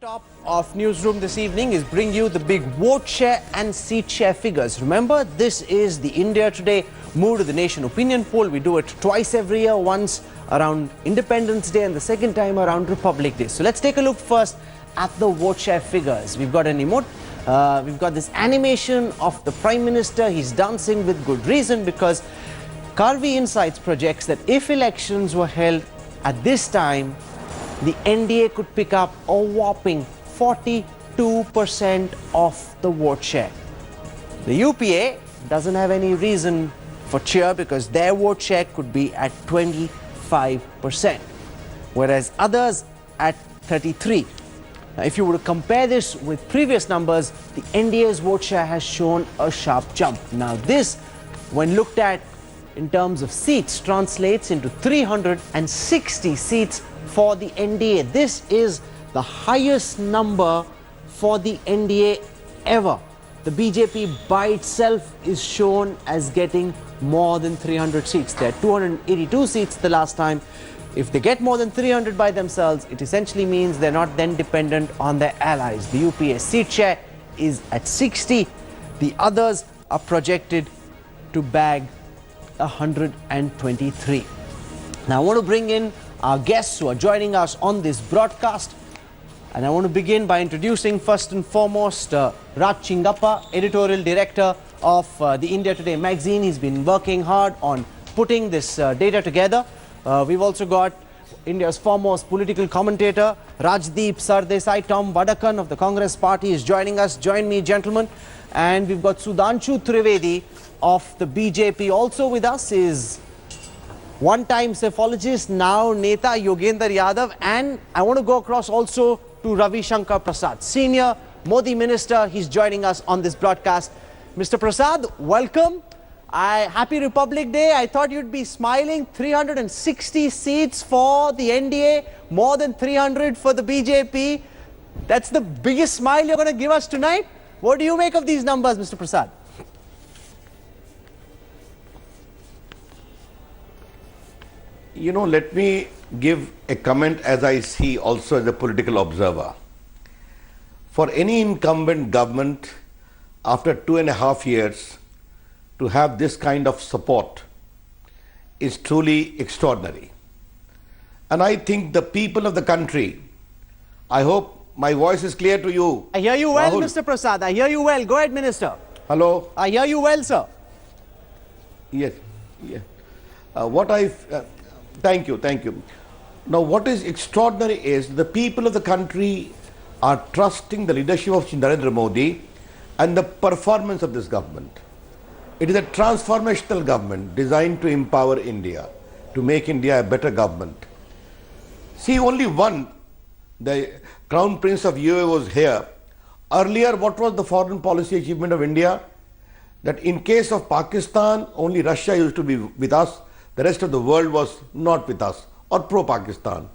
Top of Newsroom this evening is bring you the big vote share and seat share figures. Remember, this is the India Today Mood of the Nation opinion poll. We do it twice every year, once around Independence Day and the second time around Republic Day. So let's take a look first at the vote share figures. We've got an emote. We've got this animation of the Prime Minister. He's dancing with good reason because Karvi Insights projects that if elections were held at this time, the NDA could pick up a whopping 42% of the vote share. The UPA doesn't have any reason for cheer because their vote share could be at 25%, whereas others at 33%. Now, if you were to compare this with previous numbers, the NDA's vote share has shown a sharp jump. Now this, when looked at in terms of seats, translates into 360 seats for the NDA. This is the highest number for the NDA ever. The BJP by itself is shown as getting more than 300 seats. There are 282 seats the last time. If they get more than 300 by themselves, it essentially means they're not then dependent on their allies. The UPA seat share is at 60. The others are projected to bag 123. Now I want to bring in our guests who are joining us on this broadcast, and I want to begin by introducing first and foremost Raj Chingappa, editorial director of the India Today magazine. He's been working hard on putting this data together. We've also got India's foremost political commentator Rajdeep Sardesai. Tom Vadakan of the Congress party is joining us. Join me, gentlemen. And we've got Sudhanshu Trivedi of the BJP. Also with us is one-time psephologist, now Neta Yogendra Yadav. And I want to go across also to Ravi Shankar Prasad, senior Modi minister. He's joining us on this broadcast. Mr. Prasad, welcome. Happy Republic Day. I thought you'd be smiling. 360 seats for the NDA, more than 300 for the BJP. That's the biggest smile you're going to give us tonight. What do you make of these numbers, Mr. Prasad? You know, let me give a comment as I see also as a political observer. For any incumbent government, after 2.5 years, to have this kind of support is truly extraordinary. And I think the people of the country, I hope my voice is clear to you. I hear you well, Rahul. Mr. Prasad. I hear you well. Go ahead, Minister. Hello? I hear you well, sir. Yes. Yeah. Thank you. Now, what is extraordinary is the people of the country are trusting the leadership of Narendra Modi and the performance of this government. It is a transformational government designed to empower India, to make India a better government. See, only one, the Crown Prince of UAE was here. Earlier, what was the foreign policy achievement of India? That in case of Pakistan, only Russia used to be with us. The rest of the world was not with us or pro-Pakistan.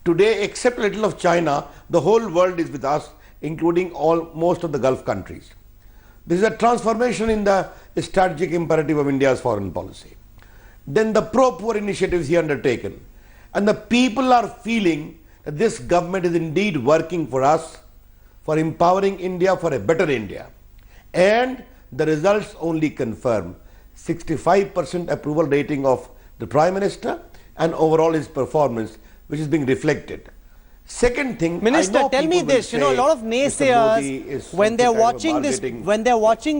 Today, except a little of China, the whole world is with us, including most of the Gulf countries. This is a transformation in the strategic imperative of India's foreign policy. Then the pro-poor initiatives he undertaken. And the people are feeling that this government is indeed working for us, for empowering India, for a better India. And the results only confirm 65% approval rating of the Prime Minister and overall his performance, which is being reflected. Second thing, Minister, tell me this, you know, a lot of naysayers, when they're watching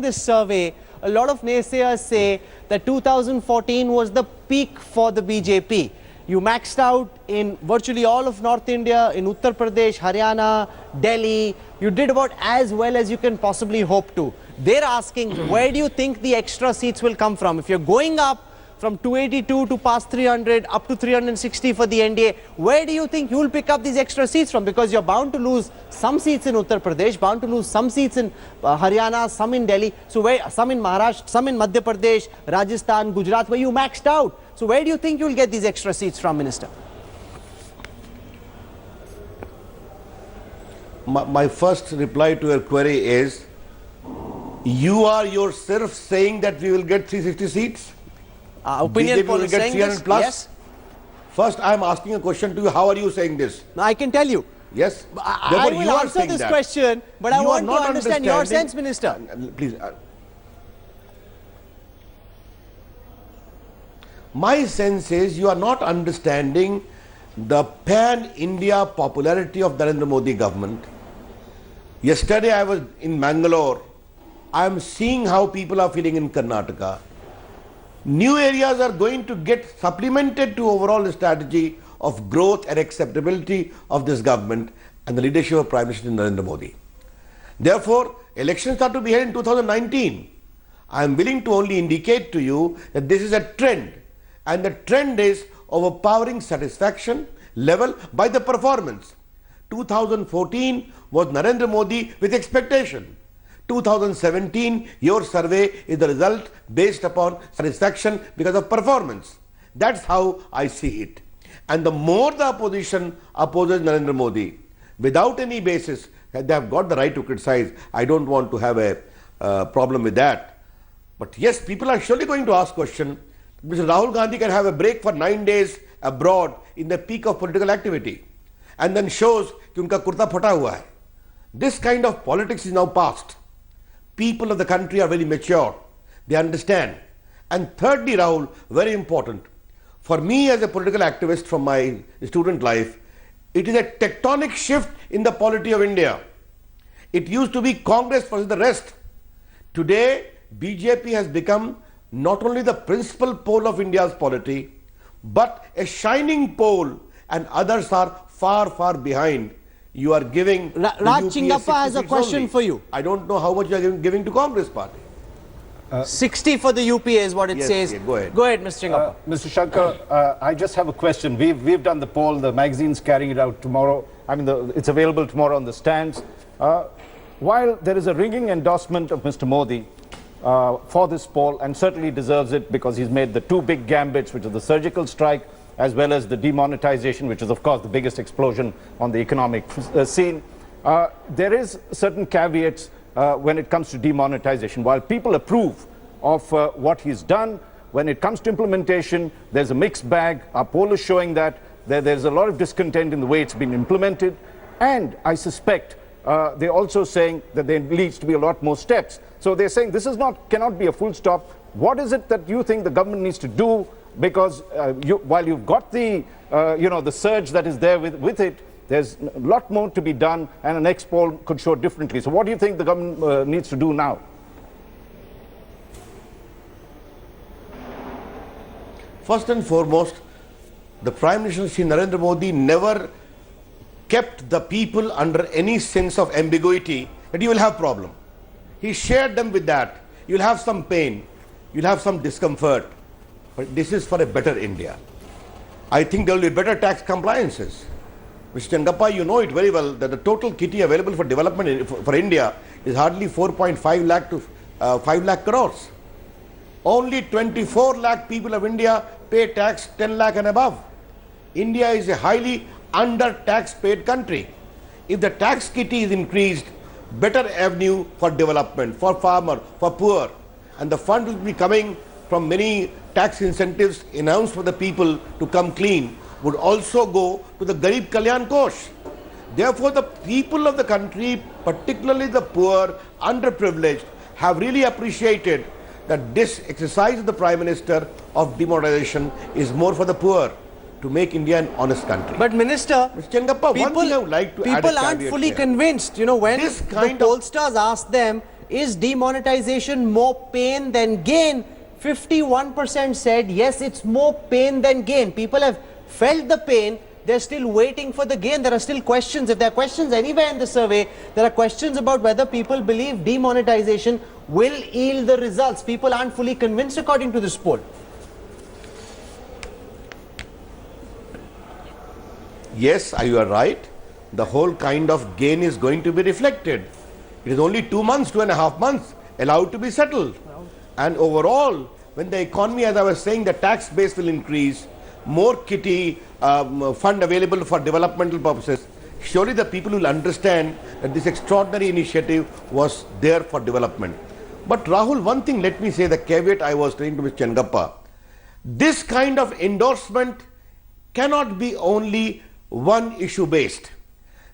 this survey, a lot of naysayers say that 2014 was the peak for the BJP. You maxed out in virtually all of North India, in Uttar Pradesh, Haryana, Delhi. You did about as well as you can possibly hope to. They're asking, where do you think the extra seats will come from? If you're going up from 282 to past 300, up to 360 for the NDA, where do you think you'll pick up these extra seats from? Because you're bound to lose some seats in Uttar Pradesh, bound to lose some seats in Haryana, some in Delhi, some in Maharashtra, some in Madhya Pradesh, Rajasthan, Gujarat, where you maxed out. So where do you think you'll get these extra seats from, Minister? My first reply to your query is, you are yourself saying that we will get 360 seats? Opinion poll will is get saying 300 this? plus? Yes. First, I am asking a question to you. How are you saying this? Now, I can tell you. Yes. I will answer this question, but I want to understand your sense, Minister. Please. My sense is you are not understanding the pan-India popularity of Narendra Modi government. Yesterday I was in Mangalore. I am seeing how people are feeling in Karnataka. New areas are going to get supplemented to overall strategy of growth and acceptability of this government and the leadership of Prime Minister Narendra Modi. Therefore, elections are to be held in 2019. I am willing to only indicate to you that this is a trend, and the trend is overpowering satisfaction level by the performance. 2014 was Narendra Modi with expectation. 2017, your survey is the result based upon satisfaction because of performance. That's how I see it. And the more the opposition opposes Narendra Modi, without any basis, they have got the right to criticize. I don't want to have a problem with that. But yes, people are surely going to ask question. Mr. Rahul Gandhi can have a break for 9 days abroad in the peak of political activity and then shows कि उनका कुर्ता फटा हुआ है. This kind of politics is now past. People of the country are very mature. They understand. And thirdly, Rahul, very important, for me as a political activist from my student life, it is a tectonic shift in the polity of India. It used to be Congress versus the rest. Today, BJP has become not only the principal pole of India's polity, but a shining pole, and others are far, far behind. You are giving Raj Chingappa has a question for you. I don't know how much you are giving to Congress party. 60 for the UPA is what it says. Yes, go ahead. Go ahead, Mr. Chingappa. Mr. Shankar, I just have a question. We've done the poll. The magazine's carrying it out tomorrow. I mean, it's available tomorrow on the stands. While there is a ringing endorsement of Mr. Modi for this poll, and certainly deserves it because he's made the two big gambits, which are the surgical strike as well as the demonetization, which is of course the biggest explosion on the economic scene. There is certain caveats when it comes to demonetization. While people approve of what he's done, when it comes to implementation, there's a mixed bag. Our poll is showing that there's a lot of discontent in the way it's been implemented, and I suspect they're also saying that there needs to be a lot more steps. So they're saying this is cannot be a full stop. What is it that you think the government needs to do? Because while you've got the the surge that is there with it, there's a lot more to be done, and an next poll could show differently. So what do you think the government needs to do now? First and foremost, the Prime Minister Shri Narendra Modi never kept the people under any sense of ambiguity that you will have problem. He shared them with that. You'll have some pain, you'll have some discomfort, but this is for a better India. I think there will be better tax compliances. Mr. Changappa, you know it very well that the total kitty available for development for India is hardly 4.5 lakh to 5 lakh crores. Only 24 lakh people of India pay tax 10 lakh and above. India is a highly under-tax paid country. If the tax kitty is increased, better avenue for development, for farmer, for poor, and the fund will be coming from many tax incentives announced for the people to come clean, would also go to the Garib Kalyan Kosh. Therefore, the people of the country, particularly the poor, underprivileged, have really appreciated that this exercise of the Prime Minister of demonetization is more for the poor, to make India an honest country. But Minister, Mr. Changappa, one thing I would like to add people aren't fully convinced. You know, when the pollsters ask them, is demonetization more pain than gain? 51% said, yes, it's more pain than gain. People have felt the pain. They're still waiting for the gain. There are still questions. If there are questions anywhere in the survey, there are questions about whether people believe demonetization will yield the results. People aren't fully convinced according to this poll. Yes, you are right. The whole kind of gain is going to be reflected. It is only 2 months, 2.5 months allowed to be settled. And overall, when the economy, as I was saying, the tax base will increase, more kitty fund available for developmental purposes, surely the people will understand that this extraordinary initiative was there for development. But Rahul, one thing, let me say the caveat I was saying to Mr. Changappa. This kind of endorsement cannot be only one issue based.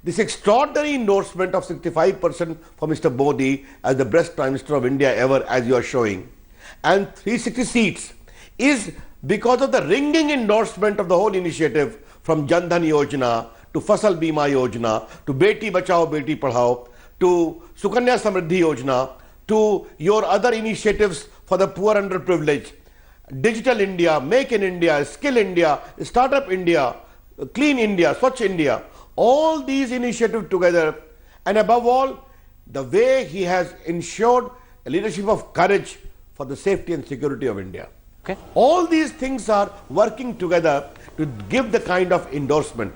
This extraordinary endorsement of 65% for Mr. Modi as the best Prime Minister of India ever, as you are showing, and 360 seats is because of the ringing endorsement of the whole initiative, from Jan Dhan Yojana to Fasal Bima Yojana to Beti Bachao Beti Padhao to Sukanya Samriddhi Yojana to your other initiatives for the poor and underprivileged, Digital India, Make in India, Skill India, Startup India, Clean India, Swachh India, all these initiatives together, and above all, the way he has ensured a leadership of courage for the safety and security of India. Okay. All these things are working together to give the kind of endorsement.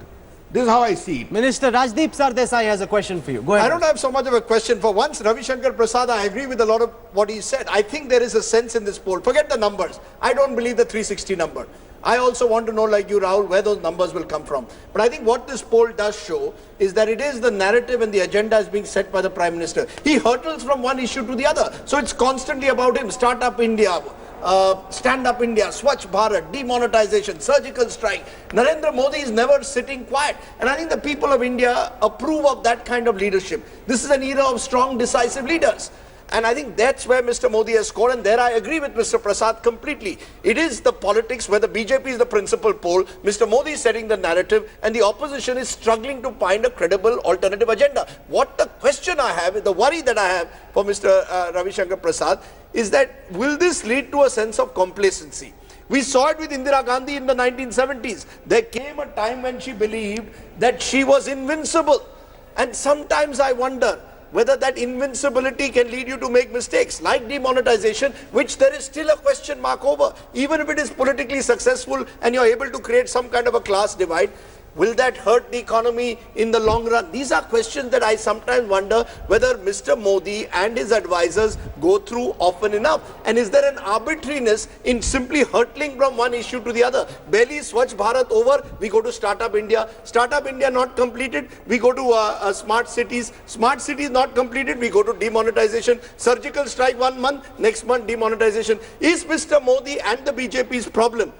This is how I see it. Minister Rajdeep Sardesai has a question for you. Go ahead. I don't have so much of a question. For once, Ravi Shankar Prasad, I agree with a lot of what he said. I think there is a sense in this poll. Forget the numbers. I don't believe the 360 number. I also want to know, like you, Rahul, where those numbers will come from. But I think what this poll does show is that it is the narrative and the agenda is being set by the Prime Minister. He hurtles from one issue to the other. So it's constantly about him. Startup India, Stand Up India, Swachh Bharat, demonetization, surgical strike. Narendra Modi is never sitting quiet. And I think the people of India approve of that kind of leadership. This is an era of strong, decisive leaders. And I think that's where Mr. Modi has scored, and there I agree with Mr. Prasad completely. It is the politics where the BJP is the principal pole, Mr. Modi is setting the narrative, and the opposition is struggling to find a credible alternative agenda. What the question I have, the worry that I have for Mr. Ravi Shankar Prasad is that will this lead to a sense of complacency? We saw it with Indira Gandhi in the 1970s. There came a time when she believed that she was invincible. And sometimes I wonder whether that invincibility can lead you to make mistakes like demonetization, which there is still a question mark over. Even if it is politically successful and you're able to create some kind of a class divide, will that hurt the economy in the long run? These are questions that I sometimes wonder whether Mr. Modi and his advisors go through often enough. And is there an arbitrariness in simply hurtling from one issue to the other? Barely Swachh Bharat over, we go to Startup India. Startup India not completed, we go to smart cities. Smart cities not completed, we go to demonetization. Surgical strike 1 month, next month demonetization. Is Mr. Modi and the BJP's problem?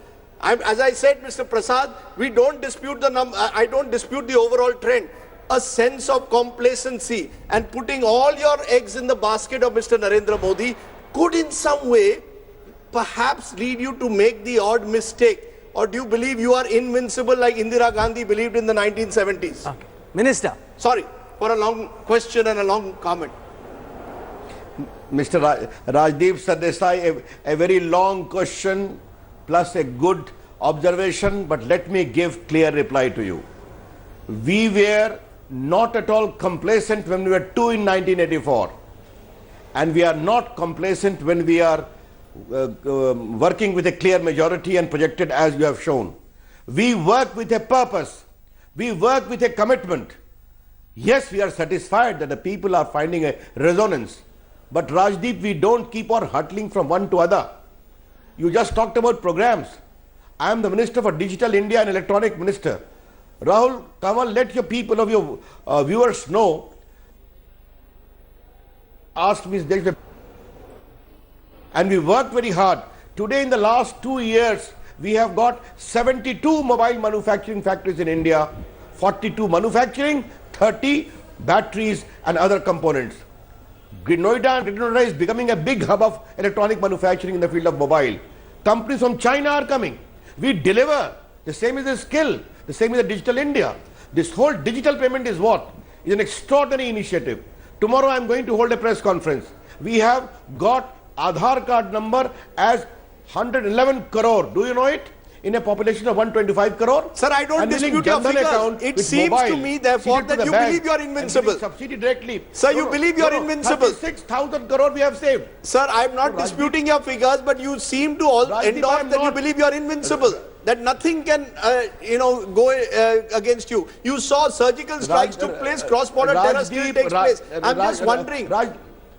As I said, Mr. Prasad, we don't dispute the I don't dispute the overall trend. A sense of complacency and putting all your eggs in the basket of Mr. Narendra Modi could in some way perhaps lead you to make the odd mistake. Or do you believe you are invincible like Indira Gandhi believed in the 1970s? Okay. Minister. Sorry for a long question and a long comment. Mr. Rajdeep Sardesai, a very long question plus a good observation, but let me give clear reply to you. We were not at all complacent when we were 2 in 1984, and we are not complacent when we are working with a clear majority and projected as you have shown. We work with a purpose. We work with a commitment. Yes, we are satisfied that the people are finding a resonance, but Rajdeep, we don't keep on hurtling from one to other. You just talked about programs. I am the Minister for Digital India and Electronic Minister. Rahul, Kamal, let your people of your viewers know. Asked me, and we worked very hard. Today, in the last 2 years, we have got 72 mobile manufacturing factories in India, 42 manufacturing, 30 batteries and other components. Noida is becoming a big hub of electronic manufacturing in the field of mobile. Companies from China are coming. We deliver. The same is the skill. The same is the Digital India. This whole digital payment is what? Is an extraordinary initiative. Tomorrow I am going to hold a press conference. We have got Aadhaar card number as 111 crore. Do you know it? In a population of 125 crore. Sir, I don't dispute your figures. It seems to me, therefore, that you believe you are invincible. Subsidy directly. Sir, you believe you are invincible. 36,000 crore we have saved. Sir, I am not disputing your figures, but you seem to all endorse that you believe you are invincible. That nothing can, go against you. You saw surgical strikes took place, cross-border terror still takes place. I'm just wondering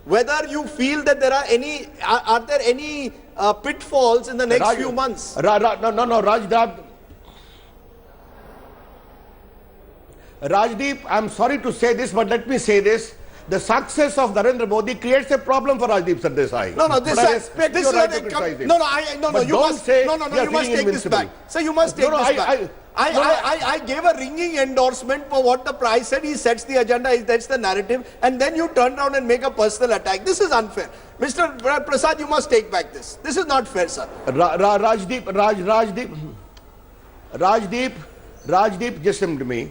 whether you feel that there are any, are there any pitfalls in the next few months? Rajdeep, I'm sorry to say this, but let me say this. the success of Narendra Modi creates a problem for Rajdeep Sardesai. No, this But I respect your right to is criticize him. no, But you don't must say no, we are you must feeling take this invincible. back. So you must take No, this back. I I gave a ringing endorsement for what the price said. He sets the agenda, he sets the narrative, and then you turn around and make a personal attack. This is unfair. Mr. Prasad, you must take back this. This is not fair, sir. Rajdeep, just listen to me.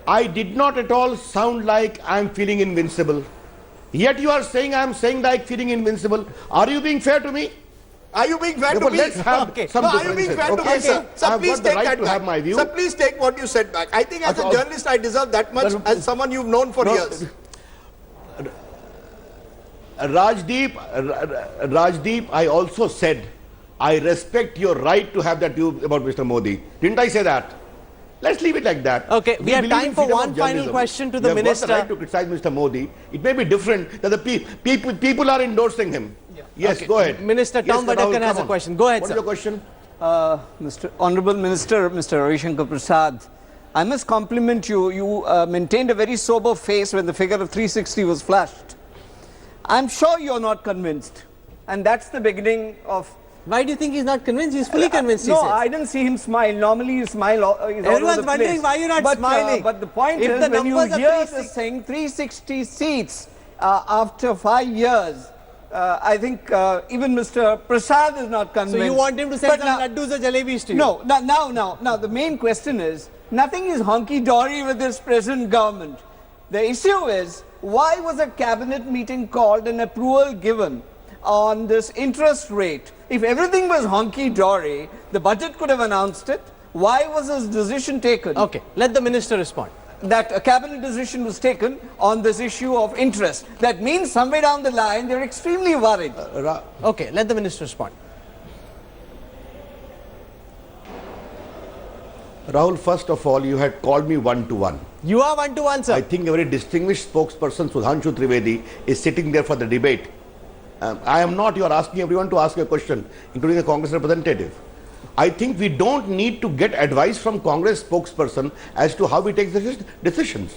I did not at all sound like I am feeling invincible. Yet you are saying I am saying like feeling invincible. Are you being fair to me? Are you being fair Therefore, to me? let's have some are you being differences. fair to me, sir? Sir, I've please got the take right that to back. have my view. Sir, please take what you said back. I think as a journalist, I deserve that much as someone you've known for years. Rajdeep, I also said, I respect your right to have that view about Mr. Modi. Didn't I say that? Let's leave it like that. Okay, we have believe time in for freedom one of final journalism. question to the You have minister. got the right to criticize Mr. Modi. It may be different that the people are endorsing him. Yes, Okay. go ahead. Minister Yes, Tom Rahul, Vadakan come has a on. question. Go ahead, What sir. is your question? Honorable Minister, Mr. Ravi Shankar Prasad, I must compliment you. You maintained a very sober face when the figure of 360 was flashed. I'm sure you're not convinced. And that's the beginning of... Why do you think he's not convinced? He's fully convinced, he No, says. I didn't see him smile. Normally you smile. He's all over Everyone's the wondering place. why you're not smiling. But the point If is, the when you numbers are hear 360 this thing, 360 seats after 5 years, I think even Mr. Prasad is not convinced. So you want him to send But some laddus or jalebis to you? No, now, the main question is, nothing is hunky-dory with this present government. The issue is, why was a cabinet meeting called and approval given on this interest rate? If everything was hunky-dory, the budget could have announced it. Why was this decision taken? Okay, let the minister respond. That a cabinet decision was taken on this issue of interest. That means somewhere down the line, they're extremely worried. Okay, let the minister respond. Rahul, first of all, you had called me one-to-one. You are one-to-one, sir. I think a very distinguished spokesperson, Sudhanshu Trivedi, is sitting there for the debate. I am not. You are asking everyone to ask a question, including the Congress representative. I think we don't need to get advice from Congress spokesperson as to how we take decisions.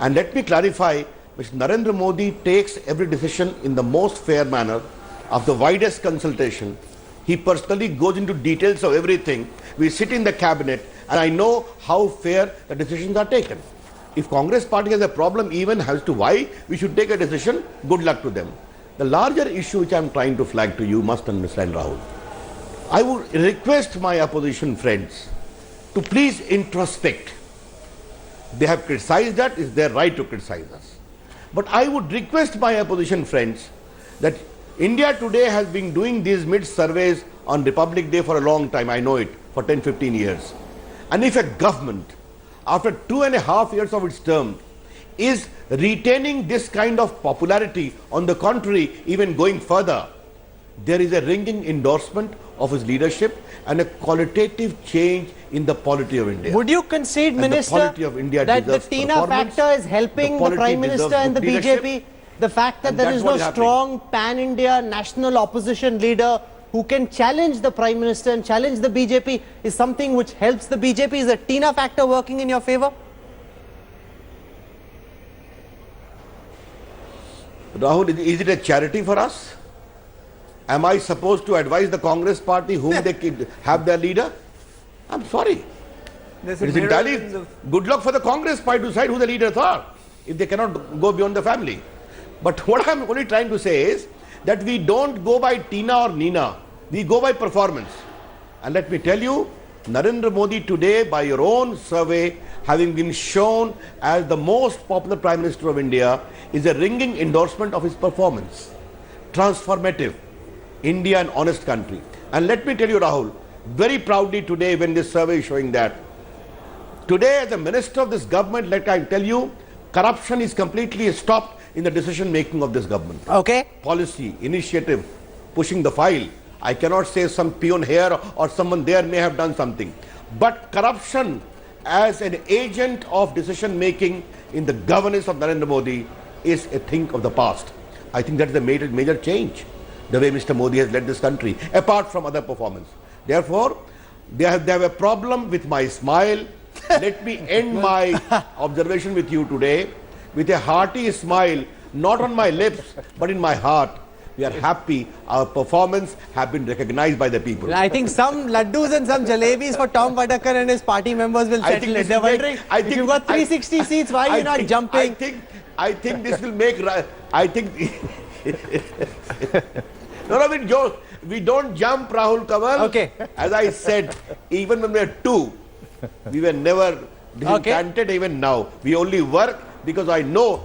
And let me clarify, Mr. Narendra Modi takes every decision in the most fair manner, of the widest consultation. He personally goes into details of everything. We sit in the cabinet and I know how fair the decisions are taken. If Congress party has a problem even as to why we should take a decision, good luck to them. The larger issue which I am trying to flag to you must understand, Rahul. I would request my opposition friends to please introspect. They have criticized that, it's their right to criticize us. But I would request my opposition friends that India today has been doing these mid-surveys on Republic Day for a long time, I know it, for 10-15 years. And if a government, after 2.5 years of its term, is retaining this kind of popularity, on the contrary, even going further, there is a ringing endorsement of his leadership and a qualitative change in the polity of India. Would you concede, And Minister, the polity of India that the deserves Tina performance, factor is helping the polity Prime Minister deserves and the good leadership, BJP? The fact that and there that's is what no is happening. strong pan-India national opposition leader who can challenge the Prime Minister and challenge the BJP is something which helps the BJP. Is the Tina factor working in your favor? Rahul, is it a charity for us? Am I supposed to advise the Congress party whom they have their leader? I'm sorry. There's It is a mirror entirely in the- good luck for the Congress party to decide who the leaders are, if they cannot go beyond the family. But what I'm only trying to say is that we don't go by Tina or Nina, we go by performance. And let me tell you, Narendra Modi today, by your own survey, having been shown as the most popular Prime Minister of India, is a ringing endorsement of his performance. Transformative. India, an honest country. And let me tell you, Rahul, very proudly today when this survey is showing that, today as a minister of this government, let I tell you, corruption is completely stopped in the decision making of this government. Okay. Policy, initiative, pushing the file. I cannot say some peon here or someone there may have done something. But corruption as an agent of decision making in the governance of Narendra Modi is a thing of the past. I think that is a major change, the way Mr. Modi has led this country, apart from other performance. Therefore, they have a problem with my smile. Let me end my observation with you today with a hearty smile, not on my lips, but in my heart. We are happy. Our performance have been recognized by the people. I think some laddus and some jalebis for Tom Vadakar and his party members will settle it. They're wondering, if you've got 360 seats, why are you not jumping? I think this will make... I think... No, we don't jump, Rahul Kamal. Okay. As I said, even when we were two, we were never disenchanted. Even now. We only work because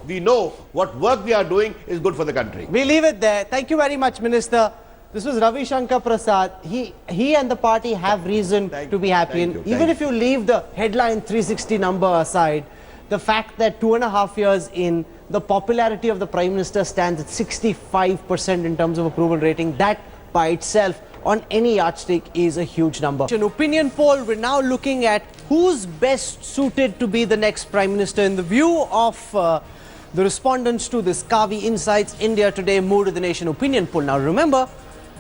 we know what work we are doing is good for the country. We leave it there. Thank you very much, Minister. This was Ravi Shankar Prasad. He and the party have reason to be happy. And even if you leave the headline 360 number aside, the fact that 2.5 years in, the popularity of the Prime Minister stands at 65% in terms of approval rating, that by itself on any yardstick is a huge number. An opinion poll, we're now looking at who's best suited to be the next Prime Minister in the view of the respondents to this Kavi Insights India Today Mood of the Nation opinion poll. Now remember,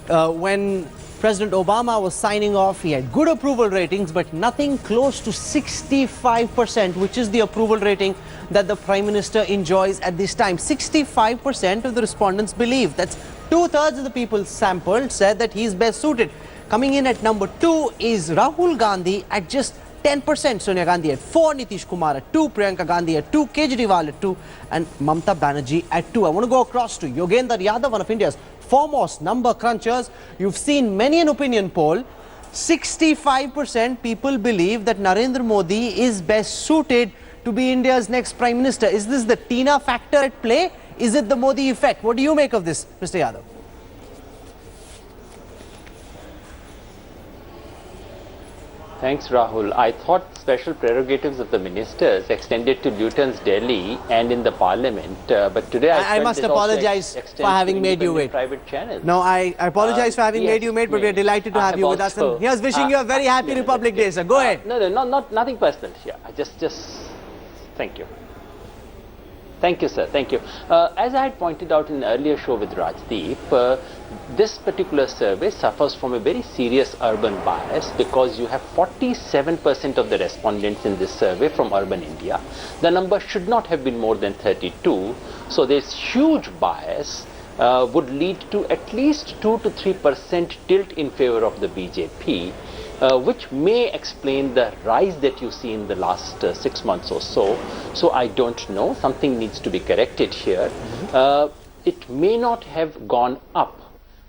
when President Obama was signing off, he had good approval ratings, but nothing close to 65%, which is the approval rating that the Prime Minister enjoys at this time. 65% of the respondents believe. That's 2/3 of the people sampled said that he's best suited. Coming in at number 2 is Rahul Gandhi at just 10%, Sonia Gandhi at 4, Nitish Kumar at 2, Priyanka Gandhi at 2, Kejriwal at 2, and Mamata Banerjee at 2. I want to go across to Yogendra Yadav, one of India's foremost number crunchers. You've seen many an opinion poll. 65% people believe that Narendra Modi is best suited to be India's next Prime Minister. Is this the Tina factor at play? Is it the Modi effect? What do you make of this, Mr. Yadav? Thanks, Rahul. I thought special prerogatives of the ministers extended to Lieutenants Delhi and in the parliament, but today I must apologize for having made you wait. Private channels. No, I apologize for having made you wait, but we are delighted to have you with us. And here's wishing you a very happy Republic Day, sir. Go ahead. No, nothing personal here. Just thank you. Thank you, sir. Thank you. As I had pointed out in an earlier show with Rajdeep, this particular survey suffers from a very serious urban bias because you have 47% of the respondents in this survey from urban India. The number should not have been more than 32. So this huge bias would lead to at least 2 to 3% tilt in favor of the BJP. Which may explain the rise that you see in the last 6 months or so. So I don't know, something needs to be corrected here. It may not have gone up.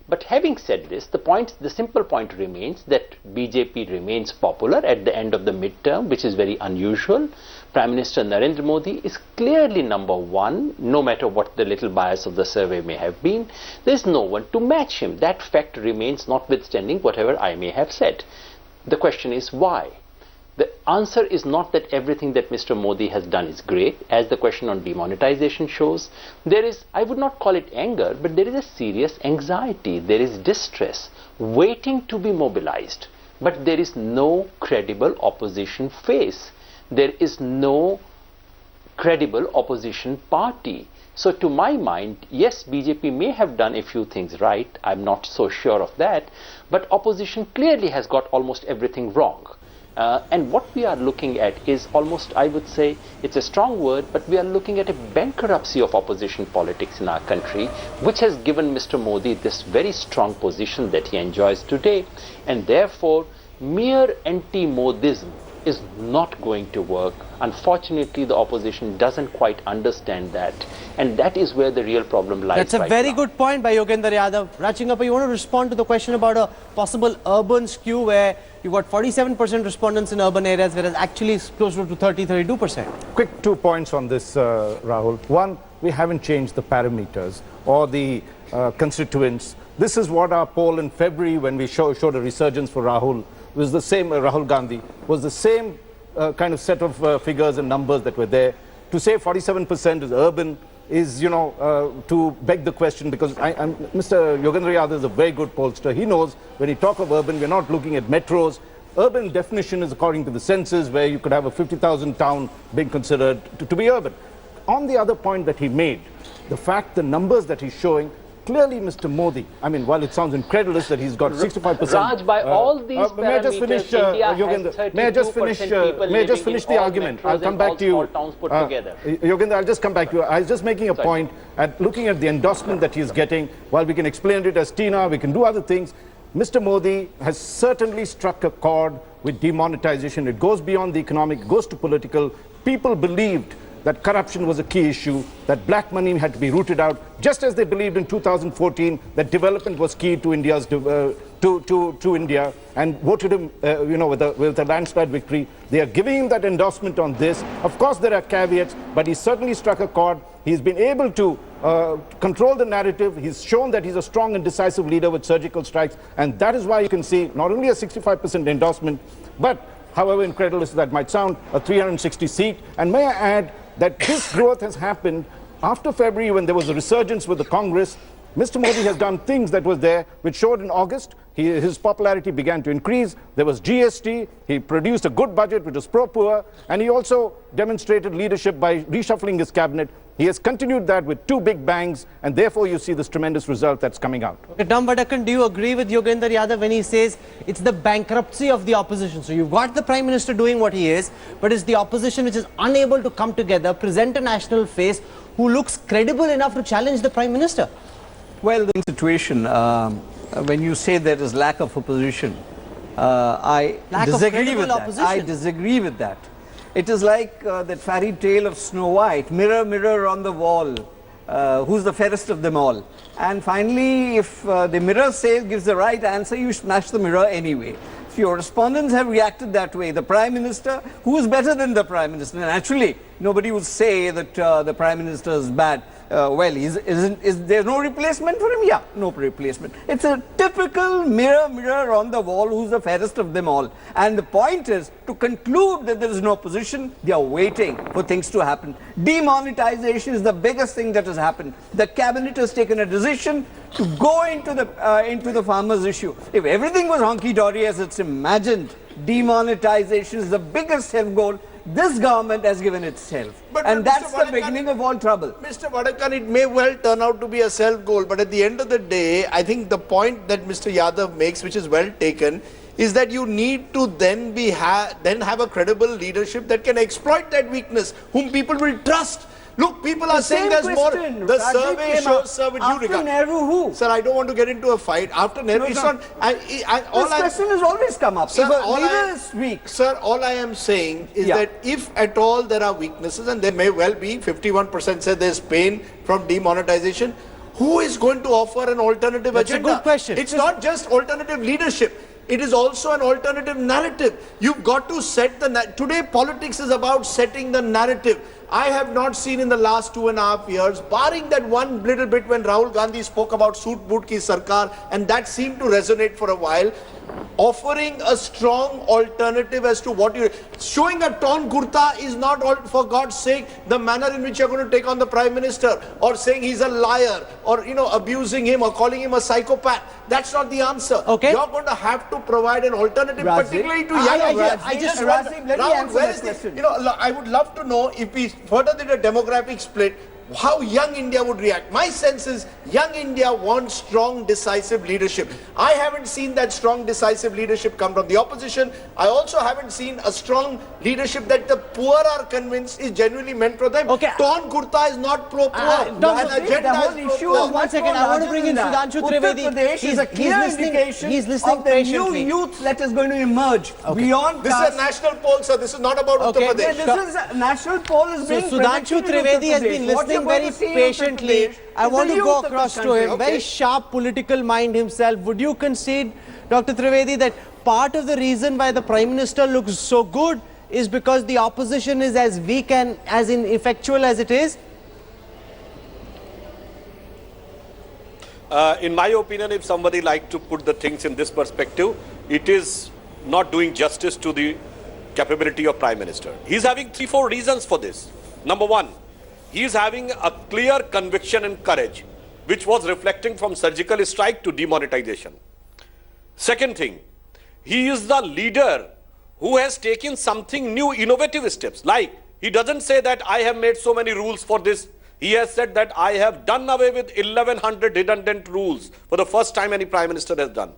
But having said this, the simple point remains that BJP remains popular at the end of the midterm, which is very unusual. Prime Minister Narendra Modi is clearly number 1, no matter what the little bias of the survey may have been. There is no one to match him. That fact remains, notwithstanding whatever I may have said. The question is why? The answer is not that everything that Mr. Modi has done is great. As the question on demonetization shows, there is, I would not call it anger, but there is a serious anxiety. There is distress waiting to be mobilized. But there is no credible opposition face. There is no credible opposition party. So to my mind, yes, BJP may have done a few things right. I'm not so sure of that. But opposition clearly has got almost everything wrong. And what we are looking at is almost, I would say, it's a strong word, but we are looking at a bankruptcy of opposition politics in our country, which has given Mr. Modi this very strong position that he enjoys today. And therefore, mere anti-Modism is not going to work. Unfortunately, the opposition doesn't quite understand that. And that is where the real problem lies. That's a very good point by Yogendra Yadav. Rachingappa, you want to respond to the question about a possible urban skew where you've got 47% respondents in urban areas, whereas actually it's closer to 30-32%. Quick 2 points on this, Rahul. One, we haven't changed the parameters or the constituents. This is what our poll in February, when we showed a resurgence for Rahul, was the same, Rahul Gandhi, was the same kind of set of figures and numbers that were there. To say 47% is urban is, you know, to beg the question, because Mr. Yogendra Yadav is a very good pollster. He knows when you talk of urban, we're not looking at metros. Urban definition is according to the census, where you could have a 50,000 town being considered to be urban. On the other point that he made, the fact, the numbers that he's showing clearly Mr. Modi, I mean, while it sounds incredulous that he's got 65%. Raj, by all these may I just finish, India Yogendra, has may I just 32% finish, people may I just living finish in the all argument? metros I'll come and back all to you. small towns put together. Yogendra, I'll just come back to you. I was just making a point at looking at the endorsement that he's getting. While we can explain it as Tina, we can do other things. Mr. Modi has certainly struck a chord with demonetization. It goes beyond the economic, it goes to political. People believed that corruption was a key issue, that black money had to be rooted out, just as they believed in 2014 that development was key to India's to India, and voted him, with a landslide victory. They are giving him that endorsement on this. Of course, there are caveats, but he certainly struck a chord. He's been able to control the narrative. He's shown that he's a strong and decisive leader with surgical strikes, and that is why you can see not only a 65% endorsement, but, however incredulous that might sound, a 360 seat. And may I add that this growth has happened after February, when there was a resurgence with the Congress. Mr. Modi has done things that was there, which showed in August. His popularity began to increase. There was GST. He produced a good budget, which was pro-poor. And he also demonstrated leadership by reshuffling his cabinet. He has continued that with 2 big bangs, and therefore you see this tremendous result that's coming out. Okay, Vadakan, do you agree with Yogendra Yadav when he says it's the bankruptcy of the opposition? So you've got the Prime Minister doing what he is, but it's the opposition which is unable to come together, present a national face, who looks credible enough to challenge the Prime Minister. Well, the situation, when you say there is lack of opposition, I disagree with that. I disagree with that. It is like that fairy tale of Snow White, mirror, mirror on the wall, who's the fairest of them all. And finally, if the mirror gives the right answer, you smash the mirror anyway. If your respondents have reacted that way, the Prime Minister, who is better than the Prime Minister? And actually, nobody would say that the Prime Minister is bad. Well, is there no replacement for him? Yeah, no replacement. It's a typical mirror, mirror on the wall, who's the fairest of them all. And the point is, to conclude that there is no opposition, they are waiting for things to happen. Demonetization is the biggest thing that has happened. The cabinet has taken a decision to go into the farmers' issue. If everything was honky-dory as it's imagined, demonetization is the biggest self-goal this government has given itself. And that's the beginning of all trouble. Mr. Vadakan, it may well turn out to be a self-goal, but at the end of the day, I think the point that Mr. Yadav makes, which is well taken, is that you need to then have a credible leadership that can exploit that weakness, whom people will trust. Look, people are saying there's more. The survey shows, sir, with you regard. Nehru, who? Sir, I don't want to get into a fight. After Nehru, it's not. This question has always come up. Sir, leader is weak. Sir, all I am saying is that if at all there are weaknesses, and there may well be, 51% said there's pain from demonetization, who is going to offer an alternative agenda? That's a good question. It's not just alternative leadership. It is also an alternative narrative. You've got to set the today politics is about setting the narrative. I have not seen in the last 2.5 years, barring that one little bit when Rahul Gandhi spoke about Soot Boot Ki Sarkar, and that seemed to resonate for a while, offering a strong alternative as to what you... Showing a torn kurta is not, all, for God's sake, the manner in which you're going to take on the Prime Minister, or saying he's a liar, or, abusing him, or calling him a psychopath. That's not the answer. Okay. You're going to have to provide an alternative, particularly to young... I would love to know, if we further did a demographic split, how young India would react. My sense is young India wants strong, decisive leadership. I haven't seen that strong, decisive leadership come from the opposition. I also haven't seen a strong leadership that the poor are convinced is genuinely meant for them. Okay. Torn kurta is not pro-poor. One second, I want to bring in Sudhanshu Trivedi. He's listening patiently. New youth that is going to emerge beyond This is a national poll, sir. This is not about Uttar Pradesh. This is a national poll is being Sudhanshu Trivedi has been listening very patiently. I want to go across to him. Very sharp political mind himself. Would you concede, Dr. Trivedi, that part of the reason why the Prime Minister looks so good is because the opposition is as weak and as ineffectual as it is? In my opinion, if somebody like to put the things in this perspective, it is not doing justice to the capability of Prime Minister. He's having 3-4 reasons for this. Number one, he is having a clear conviction and courage, which was reflecting from surgical strike to demonetization. Second thing, he is the leader who has taken something new, innovative steps. Like, he doesn't say that I have made so many rules for this He has said that I have done away with 1100 redundant rules for the first time any prime minister has done.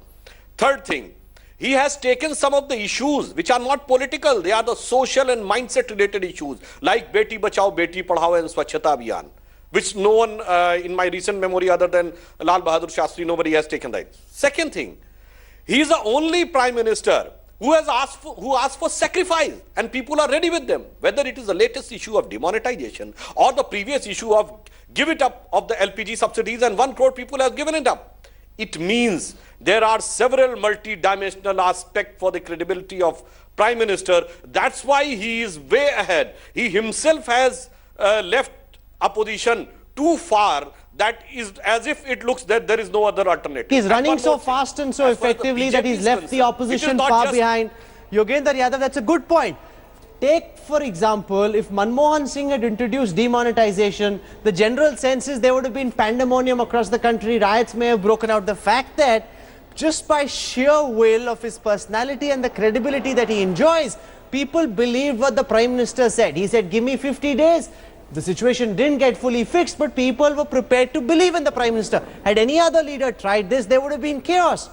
Third thing, he has taken some of the issues which are not political, they are the social and mindset related issues like Beti Bachao, Beti Padhao and Swachhata Abhiyan, which no one in my recent memory other than Lal Bahadur Shastri, nobody has taken that. Second thing, he is the only prime minister who has asked for sacrifice, and people are ready with them. Whether it is the latest issue of demonetization or the previous issue of give it up of the LPG subsidies, and 1 crore people have given it up. It means there are several multi-dimensional aspects for the credibility of prime minister. That's why he is way ahead. He himself has left opposition too far. That is as if it looks that there is no other alternative. He's running so fast and so effectively that he's left the opposition far behind. Yogendra Yadav, that's a good point. Take, for example, if Manmohan Singh had introduced demonetization, the general sense is there would have been pandemonium across the country, riots may have broken out. The fact that just by sheer will of his personality and the credibility that he enjoys, people believed what the Prime Minister said. He said, give me 50 days. The situation didn't get fully fixed, but people were prepared to believe in the Prime Minister. Had any other leader tried this, there would have been chaos.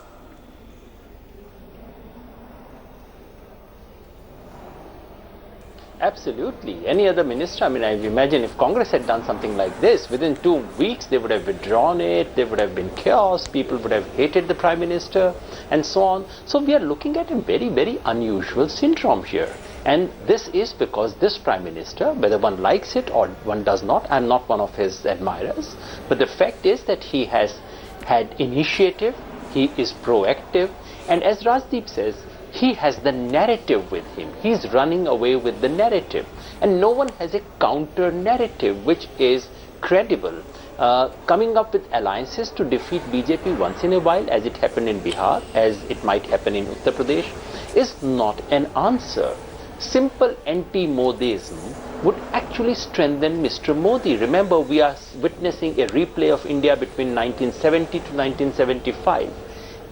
Absolutely. Any other minister, I mean, I imagine if Congress had done something like this, within 2 weeks they would have withdrawn it, there would have been chaos, people would have hated the Prime Minister, and so on. So we are looking at a very, very unusual syndrome here. And this is because this Prime Minister, whether one likes it or one does not, I'm not one of his admirers, but the fact is that he has had initiative, he is proactive, and as Rajdeep says, he has the narrative with him. He's running away with the narrative. And no one has a counter narrative which is credible. Coming up with alliances to defeat BJP once in a while, as it happened in Bihar, as it might happen in Uttar Pradesh, is not an answer. Simple anti-Modism would actually strengthen Mr. Modi. Remember, we are witnessing a replay of India between 1970 to 1975.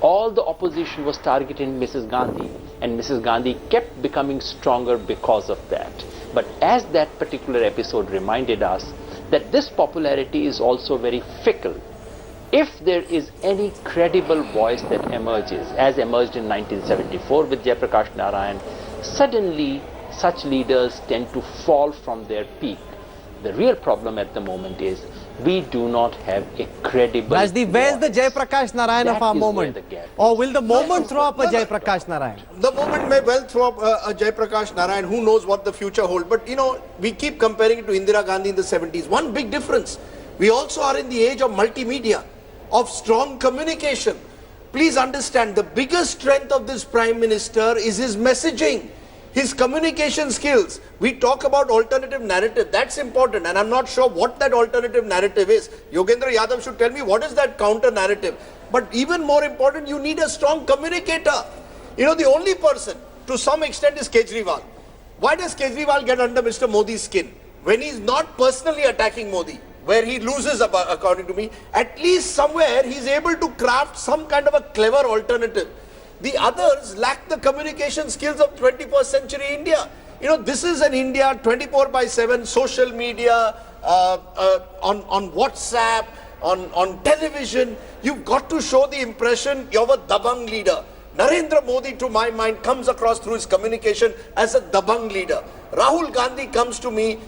All the opposition was targeting Mrs. Gandhi, and Mrs. Gandhi kept becoming stronger because of that. But as that particular episode reminded us that this popularity is also very fickle. If there is any credible voice that emerges, as emerged in 1974 with Jayaprakash Narayan, suddenly such leaders tend to fall from their peak. The real problem at the moment is we do not have a credible Rajdeep, where's the Jayaprakash Narayan of our moment? Or will the moment throw up a Jayaprakash Narayan? The moment may well throw up a Jayaprakash Narayan. Who knows what the future holds. But, you know, we keep comparing it to Indira Gandhi in the 70s. One big difference. We also are in the age of multimedia, of strong communication. Please understand, the biggest strength of this Prime Minister is his messaging, his communication skills. We talk about alternative narrative. That's important, and I'm not sure what that alternative narrative is. Yogendra Yadav should tell me what is that counter narrative. But even more important, you need a strong communicator. You know, the only person to some extent is Kejriwal. Why does Kejriwal get under Mr. Modi's skin? When he's not personally attacking Modi, where he loses, according to me, at least somewhere he's able to craft some kind of a clever alternative. The others lack the communication skills of 21st century India. You know, this is an India 24/7, social media, on WhatsApp, on television. You've got to show the impression you're a dabang leader. Narendra Modi, to my mind, comes across through his communication as a dabang leader. Rahul Gandhi comes to me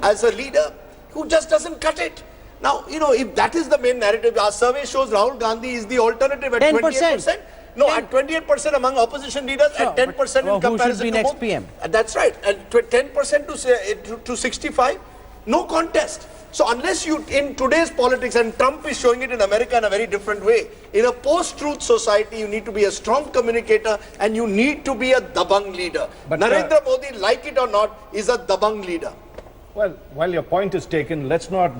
as a leader who just doesn't cut it. Now, you know, if that is the main narrative, our survey shows Rahul Gandhi is the alternative at 28%. No, at 28% among opposition leaders, sure, at 10% in comparison to both. PM? That's right. And 10% to 65, no contest. So unless you, in today's politics, and Trump is showing it in America in a very different way, in a post-truth society, you need to be a strong communicator and you need to be a dabang leader. But Narendra Modi, like it or not, is a dabang leader. Well, while your point is taken, let's not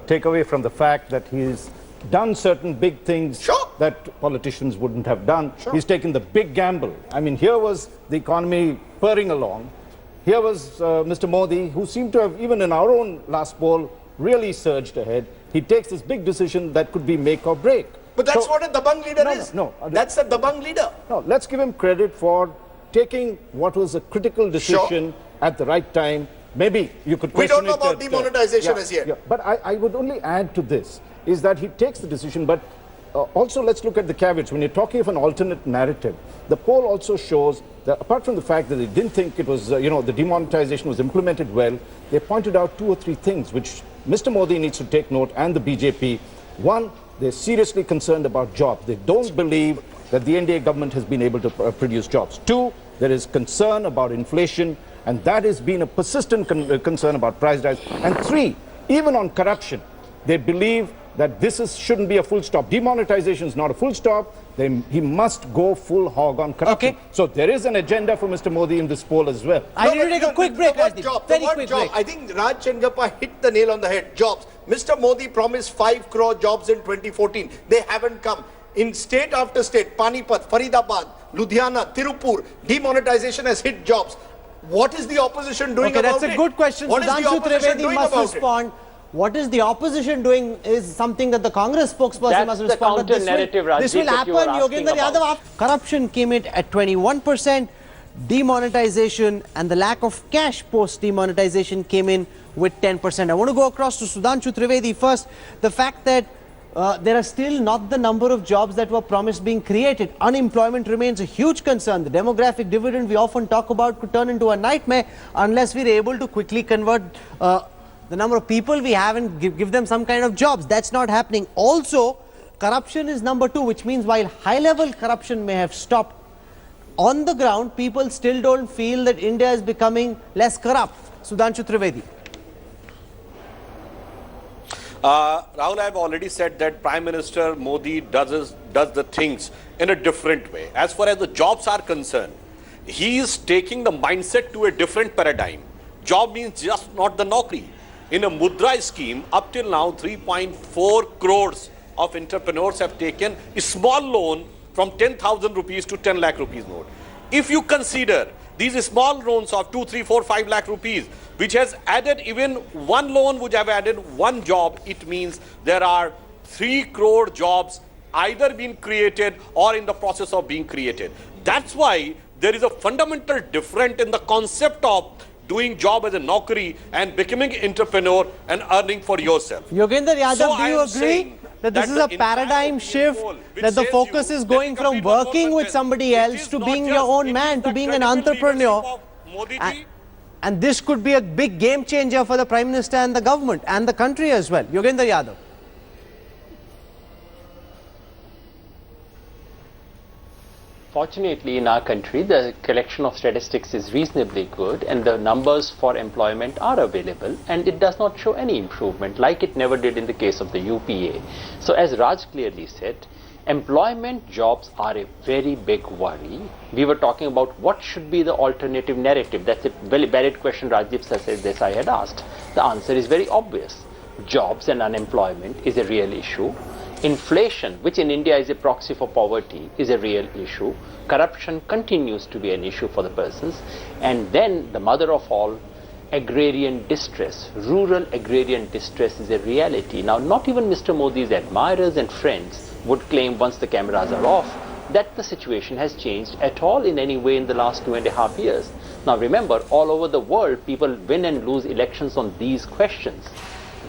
take away from the fact that he's done certain big things that politicians wouldn't have done. He's taken the big gamble. I mean, here was the economy purring along. Here was Mr. Modi, who seemed to have, even in our own last poll, really surged ahead. He takes this big decision that could be make or break. But that's what a dabang leader is. No, that's a dabang leader. No, let's give him credit for taking what was a critical decision at the right time, maybe you could We question don't know it about that, demonetization as yet. But I would only add to this, is that he takes the decision, but also let's look at the caveats. When you're talking of an alternate narrative, the poll also shows that apart from the fact that they didn't think it was, the demonetization was implemented well, they pointed out 2 or 3 things which Mr. Modi needs to take note, and the BJP. One, they're seriously concerned about jobs. They don't believe that the NDA government has been able to produce jobs. 2, there is concern about inflation, and that has been a persistent concern about price rise. And 3, even on corruption, they believe that shouldn't be a full stop. Demonetization is not a full stop. He must go full hog on corruption. Okay. So there is an agenda for Mr. Modi in this poll as well. I need to take a quick break, The word Rajdeep. job, Very the word quick job. break. I think Raj Chengappa hit the nail on the head. Jobs. Mr. Modi promised 5 crore jobs in 2014. They haven't come. In state after state, Panipat, Faridabad, Ludhiana, Tirupur, demonetization has hit jobs. What is the opposition doing about it? Okay, that's a good question. What is the Sudhanshu opposition Trivedi doing must about it? respond. What is the opposition doing is something that the Congress spokesperson That's must the respond. But counter-narrative, this will Rajdeep, that happen. you were asking Yogendra about. Yadav. Corruption came in at 21%. Demonetization and the lack of cash post demonetization came in with 10%. I want to go across to Sudhanshu Trivedi first. The fact that there are still not the number of jobs that were promised being created. Unemployment remains a huge concern. The demographic dividend we often talk about could turn into a nightmare unless we're able to quickly convert the number of people we have and give them some kind of jobs. That's not happening. Also, corruption is number 2, which means while high-level corruption may have stopped, on the ground, people still don't feel that India is becoming less corrupt. Sudhanshu Trivedi. Rahul, I've already said that Prime Minister Modi does the things in a different way. As far as the jobs are concerned, he is taking the mindset to a different paradigm. Job means just not the Naukri. In a Mudra scheme, up till now, 3.4 crores of entrepreneurs have taken a small loan from 10,000 rupees to 10 lakh rupees note. If you consider these small loans of 2, 3, 4, 5 lakh rupees, which has added even one loan, which have added one job, it means there are 3 crore jobs either being created or in the process of being created. That's why there is a fundamental difference in the concept of doing job as a naukri and becoming entrepreneur and earning for yourself. Yogendra Yadav, So do I you am agree saying that this is the a entire paradigm opinion shift, poll, which that the says focus you- is let me going from complete one more working with sentence. somebody It else is to not being just- your own it man, is to the being an credible entrepreneur? leadership of Modi ji. And this could be a big game changer for the Prime Minister and the government and the country as well. Yogendra Yadav. Fortunately, in our country, the collection of statistics is reasonably good and the numbers for employment are available, and it does not show any improvement like it never did in the case of the UPA. So as Raj clearly said, employment jobs are a very big worry. We were talking about what should be the alternative narrative. That's a very valid question Rajdeep Desai had asked. The answer is very obvious. Jobs and unemployment is a real issue. Inflation, which in India is a proxy for poverty, is a real issue. Corruption continues to be an issue for the persons. And then the mother of all, agrarian distress, rural agrarian distress is a reality. Now, not even Mr. Modi's admirers and friends would claim once the cameras are off that the situation has changed at all in any way in the last 2.5 years. Now remember, all over the world, people win and lose elections on these questions.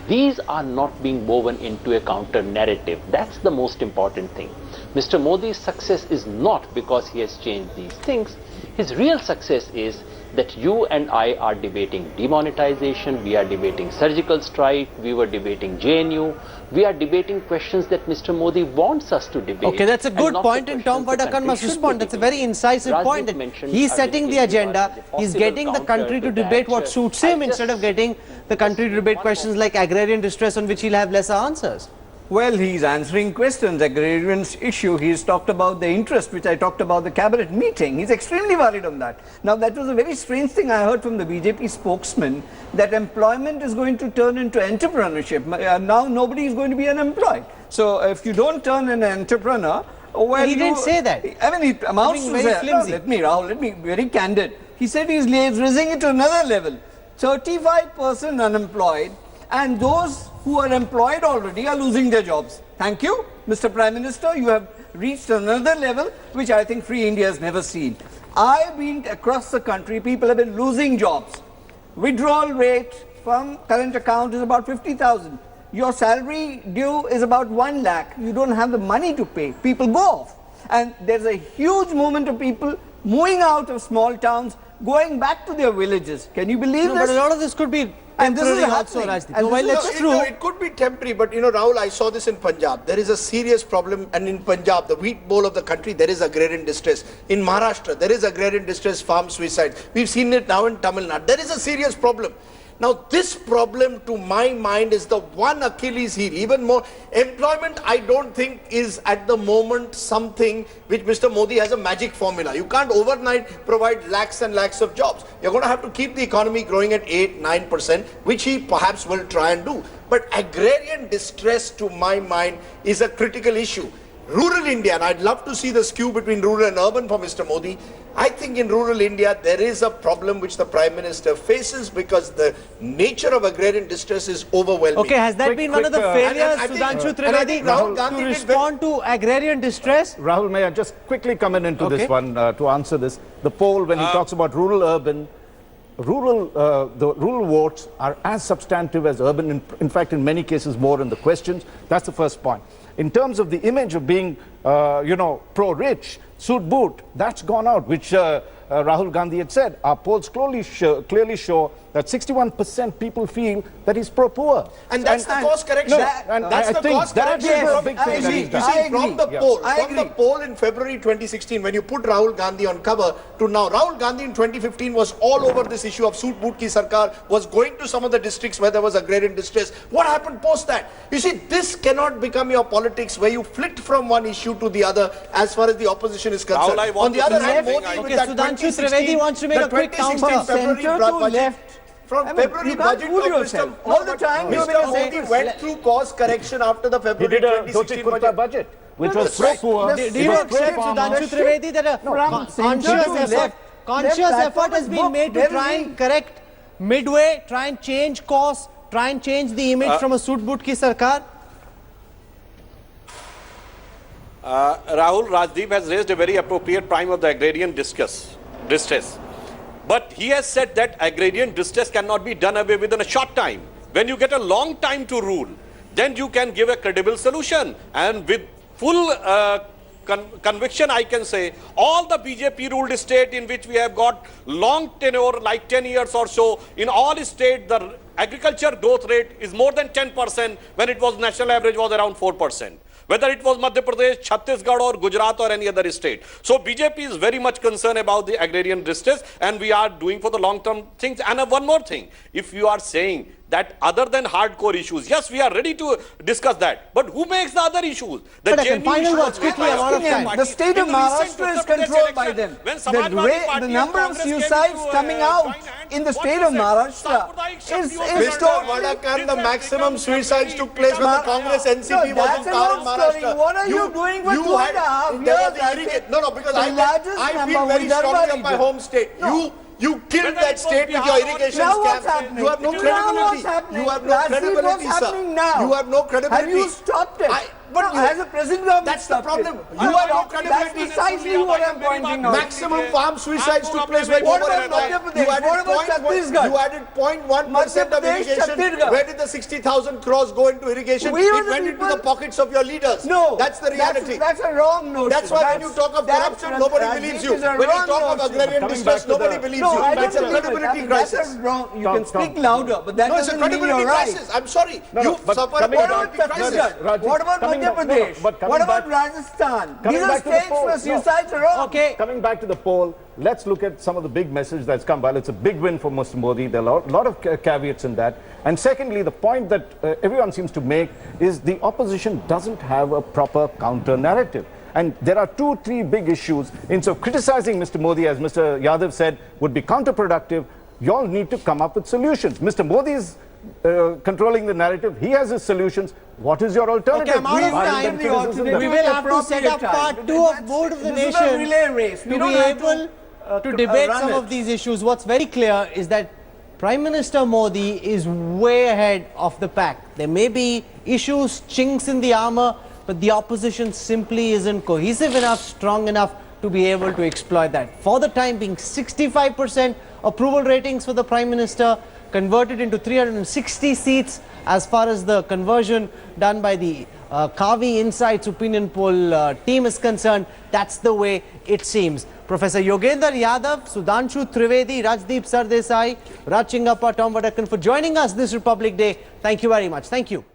These are not being woven into a counter narrative. That's the most important thing. Mr. Modi's success is not because he has changed these things. His real success is that you and I are debating demonetization, we are debating surgical strike, we were debating JNU, we are debating questions that Mr. Modi wants us to debate. Okay, that's a good and point, not the and Tom questions the Vadakan must country should respond. be That's a very debating. incisive Rajdeep point. That mentioned he's setting the agenda, the he's possible getting the country counter to to debate that. what suits I him instead of getting the country to debate questions like agrarian distress on which he'll have lesser answers. Well, he's answering questions. Agrarian's issue, he's talked about the interest, which I talked about the cabinet meeting. He's extremely worried on that. Now, that was a very strange thing I heard from the BJP spokesman, that employment is going to turn into entrepreneurship. Now, nobody is going to be unemployed. So, if you don't turn an entrepreneur, well, He didn't say that. I mean, it amounts to very say, flimsy. Rahul, let me be very candid. He said he's raising it to another level. 35% unemployed, and those who are employed already are losing their jobs. Thank you, Mr. Prime Minister. You have reached another level which I think free India has never seen. I've been across the country, people have been losing jobs. withdrawal rate from current account is about 50,000. Your salary due is about 1 lakh. You don't have the money to pay. People go off. And there's a huge movement of people moving out of small towns, going back to their villages. Can you believe this? But a lot of this could be And this is temporary also, happening. Rajdeep. And No, while this is- that's true. It could be temporary, but Rahul, I saw this in Punjab. There is a serious problem, and in Punjab, the wheat bowl of the country, there is agrarian distress. In Maharashtra, there is agrarian distress, farm suicide. We've seen it now in Tamil Nadu. There is a serious problem. Now, this problem, to my mind, is the one Achilles heel. Even more, employment, I don't think is at the moment something which Mr. Modi has a magic formula. You can't overnight provide lakhs and lakhs of jobs. You're going to have to keep the economy growing at 8-9%, which he perhaps will try and do. But agrarian distress, to my mind, is a critical issue. Rural India, and I'd love to see the skew between rural and urban for Mr. Modi. I think in rural India, there is a problem which the Prime Minister faces because the nature of agrarian distress is overwhelming. Okay, has that been one of the failures, and I think- Sudhanshu and I think Trivedi, Rahul Gandhi to did respond to agrarian distress? Rahul, may I just quickly come into Okay. this one to answer this? The poll, when he talks about rural-urban, the rural votes are as substantive as urban, in fact, in many cases more in the questions. That's the first point. In terms of the image of being, pro-rich, suit boot, that's gone out, which Rahul Gandhi had said. Our polls clearly show that 61% people feel that he's pro-poor. And that's the course correction. That's I the think course that correction. is a From- big thing that he's You done. see, I from agree. the poll, I from the agree. poll in February 2016, when you put Rahul Gandhi on cover to now, Rahul Gandhi in 2015 was all over this issue of Soot Boot Ki Sarkar, was going to some of the districts where there was agrarian distress. What happened post that? You see, this cannot become your politics where you flit from one issue to the other as far as the opposition is concerned. Rahul, I want On the to other say hand, something. Modi with Okay, that Sudhanshu 2016 Trivedi wants to make the a quick 2016 counter. February Center to budget. left. From I mean, February you can't budget fool of yourself. Mr. All the time you're Mr. gonna say- Modi went through course correction after the He February did a 2016 Dhoti Kurta budget. budget, which No, was that's right. pro-poor. That's- Do it you was accept, pro-farmer. Sudhanshu Trivedi, that a From center conscious to effort, left. conscious Left effort platform has is been booked. made to Where try is and he? correct midway, try and change course, try and change the image from a Soot Boot Ki Sarkar? Rahul, Rajdeep has raised a very appropriate prime of the agrarian distress. But he has said that agrarian distress cannot be done away within a short time. When you get a long time to rule, then you can give a credible solution. And with full conviction, I can say, all the BJP ruled state in which we have got long tenure, like 10 years or so, in all states, the agriculture growth rate is more than 10% when it was national average was around 4%. Whether it was Madhya Pradesh, Chhattisgarh or Gujarat or any other state. So BJP is very much concerned about the agrarian distress and we are doing for the long-term things. And one more thing, if you are saying that other than hardcore issues, yes, we are ready to discuss that. But who makes the other issues? The But again, genuine final issues words, made quickly, by a lot of opposition time. The parties. state of In the recent Maharashtra is Uttar Pradesh controlled by election, them. when The Samajwadi Party the and number of Congress came suicides into, coming join out hands, in the what state was of it? Maharashtra Sampradayik is Shakti was is there. Mr. Vadakan, the maximum suicides took place when the Congress NCP was that's in a power long in story. Maharashtra. What are you doing for 2.5 there was years? the irrigation. No, because The largest I feel number very with strongly Dharma of my region. home state. No. You killed Whether that it was state with your Bihar or irrigation Now what's scam. happening? You have no Now credibility. what's happening? You have no Rajdeep, credibility, what's sir. happening now? You have no credibility. Have you stopped it? But No, has the present government that's the stopped it? problem. You You are have no not. That's credibility. precisely what I'm pointing out. Maximum farm suicides took place when What you were about in Madhya power. Pradesh? You added What about 0.1 Chhattisgarh? You added 0.1% Madhya of Pradesh, irrigation. Chhattisgarh. Where did the 60,000 crores go into irrigation? We were It the went into people- the pockets of your leaders. No, That's the reality. That's a wrong notion. That's why when you talk of corruption, nobody believes you. When you talk of agrarian Coming distress, back to nobody the- believes No, you. I That's a don't believe it. credibility That's crisis. a wrong. You Tom, can speak Tom. louder, but that No, it's a doesn't mean credibility you're right. crisis. I'm sorry. No, You but suffer a coming What back- about credibility crisis. Chhattisgarh? What about Coming Madhya back- no, no, Pradesh? but coming What about back- Rajasthan? coming These are back to the states poll, where no. suicides are wrong. Okay. Coming back to the poll, let's look at some of the big message that's come. While it's a big win for Mr. Modi, there are a lot of caveats in that. And secondly, the point that everyone seems to make is the opposition doesn't have a proper counter narrative. And there are 2-3 big issues. Instead of criticizing Mr. Modi, as Mr. Yadav said, would be counterproductive, you all need to come up with solutions. Mr. Modi is controlling the narrative. He has his solutions. What is your alternative? Okay, I'm out of Rather time. than criticism We that- We will have to set up Appropriate part time. 2 of Mood of the This is a Nation relay race. We to don't be have able to to debate run some it. of these issues. What's very clear is that Prime Minister Modi is way ahead of the pack. There may be issues, chinks in the armor, but the opposition simply isn't cohesive enough, strong enough to be able to exploit that. For the time being, 65% approval ratings for the Prime Minister converted into 360 seats as far as the conversion done by the Kavi Insights opinion poll team is concerned. That's the way it seems. Professor Yogendra Yadav, Sudhanshu Trivedi, Rajdeep Sardesai, Raj Chingappa, Tom Vadakan for joining us this Republic Day. Thank you very much. Thank you.